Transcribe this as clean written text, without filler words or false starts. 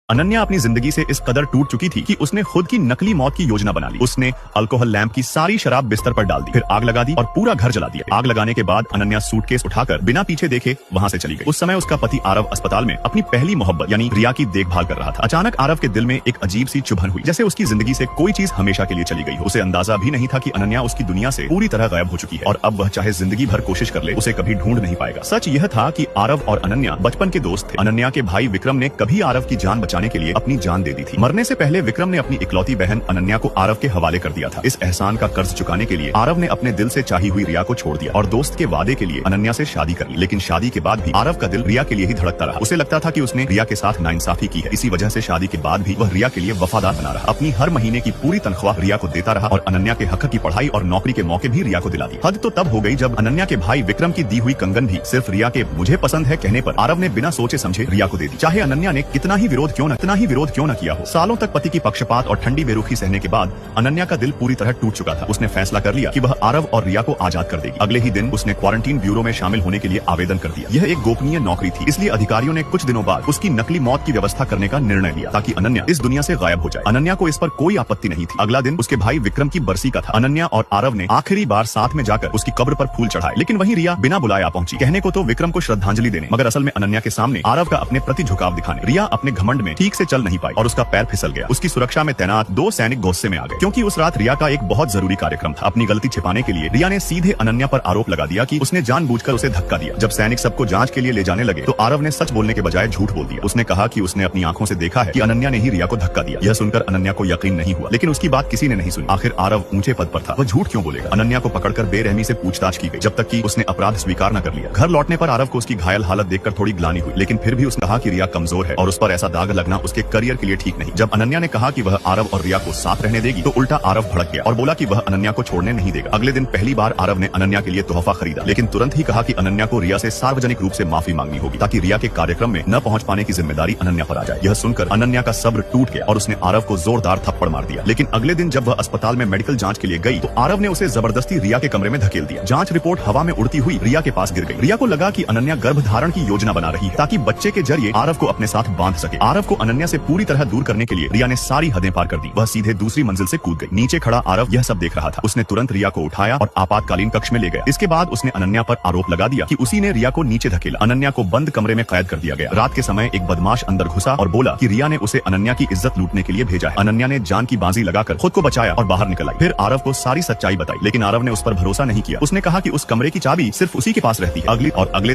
अनन्या अपनी जिंदगी से इस कदर टूट चुकी थी कि उसने खुद की नकली मौत की योजना बना ली। उसने अल्कोहल लैंप की सारी शराब बिस्तर पर डाल दी, फिर आग लगा दी और पूरा घर जला दिया। आग लगाने के बाद अनन्या सूटकेस उठाकर बिना पीछे देखे वहां से चली गई। उस समय उसका पति आरव अस्पताल में अपनी पहली मोहब्बत यानी रिया की देखभाल कर रहा था। अचानक आरव के दिल में एक अजीब सी चुभन हुई, जैसे उसकी जिंदगी से कोई चीज हमेशा के लिए चली गई हो। उसे अंदाजा भी नहीं था कि अनन्या उसकी दुनिया से पूरी तरह गायब हो चुकी है और अब वह चाहे जिंदगी भर कोशिश कर ले, उसे कभी ढूंढ नहीं पाएगा। सच यह था कि आरव और अनन्या बचपन के दोस्त थे। अनन्या के भाई विक्रम ने कभी आरव की जान बचाने के लिए अपनी जान दे दी थी। मरने से पहले विक्रम ने अपनी इकलौती बहन अनन्या को आरव के हवाले कर दिया था। इस एहसान का कर्ज चुकाने के लिए आरव ने अपने दिल से चाही हुई रिया को छोड़ दिया और दोस्त के वादे के लिए अनन्या से शादी कर ली। लेकिन शादी के बाद भी आरव का दिल रिया के लिए ही धड़कता रहा। उसे लगता था कि उसने रिया के साथ नाइंसाफी की है। इसी वजह से शादी के बाद भी वह रिया के लिए वफादार बना रहा। अपनी हर महीने की पूरी तनख्वाह रिया को देता रहा और अनन्या के हक की पढ़ाई और नौकरी के मौके भी रिया को दिला दी। हद तो तब हो गई जब अनन्या के भाई विक्रम की दी हुई कंगन भी सिर्फ रिया के मुझे पसंद है कहने पर आरव ने बिना सोचे समझे रिया को दे दी, चाहे अनन्या ने कितना ही विरोध क्यों न किया हो। सालों तक पति की पक्षपात और ठंडी बेरुखी सहने के बाद अनन्या का दिल पूरी तरह टूट चुका था। उसने फैसला कर लिया कि वह आरव और रिया को आजाद कर देगी। अगले ही दिन उसने क्वारंटीन ब्यूरो में शामिल होने के लिए आवेदन कर दिया। यह एक गोपनीय नौकरी थी, इसलिए अधिकारियों ने कुछ दिनों बाद उसकी नकली मौत की व्यवस्था करने का निर्णय लिया ताकि अनन्या इस दुनिया से गायब हो जाए। अनन्या को इस पर कोई आपत्ति नहीं थी। अगला दिन उसके भाई विक्रम की बरसी का था। अनन्या और आरव ने आखिरी बार साथ में जाकर उसकी कब्र पर फूल चढ़ाए, लेकिन वहीं रिया बिना बुलाए आ पहुंची। कहने को तो विक्रम को श्रद्धांजलि देने, मगर असल में अनन्या के सामने आरव का अपने प्रति झुकाव दिखाने। रिया अपने घमंड में ठीक से चल नहीं पाई और उसका पैर फिसल गया। उसकी सुरक्षा में तैनात 2 सैनिक गुस्से में आ गए, क्योंकि उस रात रिया का एक बहुत जरूरी कार्यक्रम था। अपनी गलती छिपाने के लिए रिया ने सीधे अनन्या पर आरोप लगा दिया कि उसने जानबूझकर उसे धक्का दिया। जब सैनिक सबको जांच के लिए ले जाने लगे तो आरव ने सच बोलने के बजाय झूठ बोल दिया। उसने कहा कि उसने अपनी आंखों से देखा है कि अनन्या ने ही रिया को धक्का दिया। यह सुनकर अनन्या को यकीन नहीं हुआ, लेकिन उसकी बात किसी ने नहीं सुनी। आखिर आरव ऊंचे पद पर था, वह झूठ क्यों बोलेगा। अनन्या को पकड़कर बेरहमी से पूछताछ की गई, जब तक कि उसने अपराध स्वीकार न कर लिया। घर लौटने पर आरव को उसकी घायल हालत देखकर थोड़ी ग्लानि हुई, लेकिन फिर भी उसने कहा कि रिया कमजोर है और उस पर ऐसा दाग लगना उसके करियर के लिए ठीक नहीं। जब अनन्या ने कहा कि वह आरव और रिया को साथ रहने देगी तो उल्टा आरव भड़क गया और बोला कि वह अनन्या को छोड़ने नहीं देगा। अगले दिन पहली बार आरव ने अनन्या के लिए तोहफा खरीदा, लेकिन तुरंत ही कहा कि अनन्या को रिया से सार्वजनिक रूप से माफी मांगनी होगी ताकि रिया के कार्यक्रम में न पहुंच पाने की जिम्मेदारी अनन्या पर आ जाए। यह सुनकर अनन्या का सब्र टूट गया और उसने आरव को जोरदार थप्पड़ मार दिया। लेकिन अगले दिन जब वह अस्पताल में मेडिकल जांच के लिए गई तो आरव ने उसे जबरदस्ती रिया के कमरे में धकेल दिया। जांच रिपोर्ट हवा में उड़ती हुई रिया के पास गिर गई। रिया को लगा कि अनन्या गर्भधारण की योजना बना रही है ताकि बच्चे के जरिए आरव को अपने साथ बांध सके। आरव को अनन्या से पूरी तरह दूर करने के लिए रिया ने सारी हदें पार कर दी। वह सीधे दूसरी मंजिल से कूद गई। नीचे खड़ा आरव यह सब देख रहा था। उसने तुरंत रिया को उठाया और आपातकालीन कक्ष में ले गया। इसके बाद उसने अनन्या पर आरोप लगा दिया कि उसी ने रिया को नीचे धकेला। अनन्या को बंद कमरे में कैद कर दिया गया। रात के समय एक बदमाश अंदर घुसा और बोला कि रिया ने उसे अनन्या की इज्जत लूटने के लिए भेजा है। अनन्या ने जान की बाजी लगाकर खुद को बचाया और बाहर निकल आई। फिर आरव को सारी सच्चाई बताई, लेकिन आरव ने उस पर भरोसा नहीं किया। उसने कहा कि उस कमरे की चाबी सिर्फ उसी के पास रहती है। अगले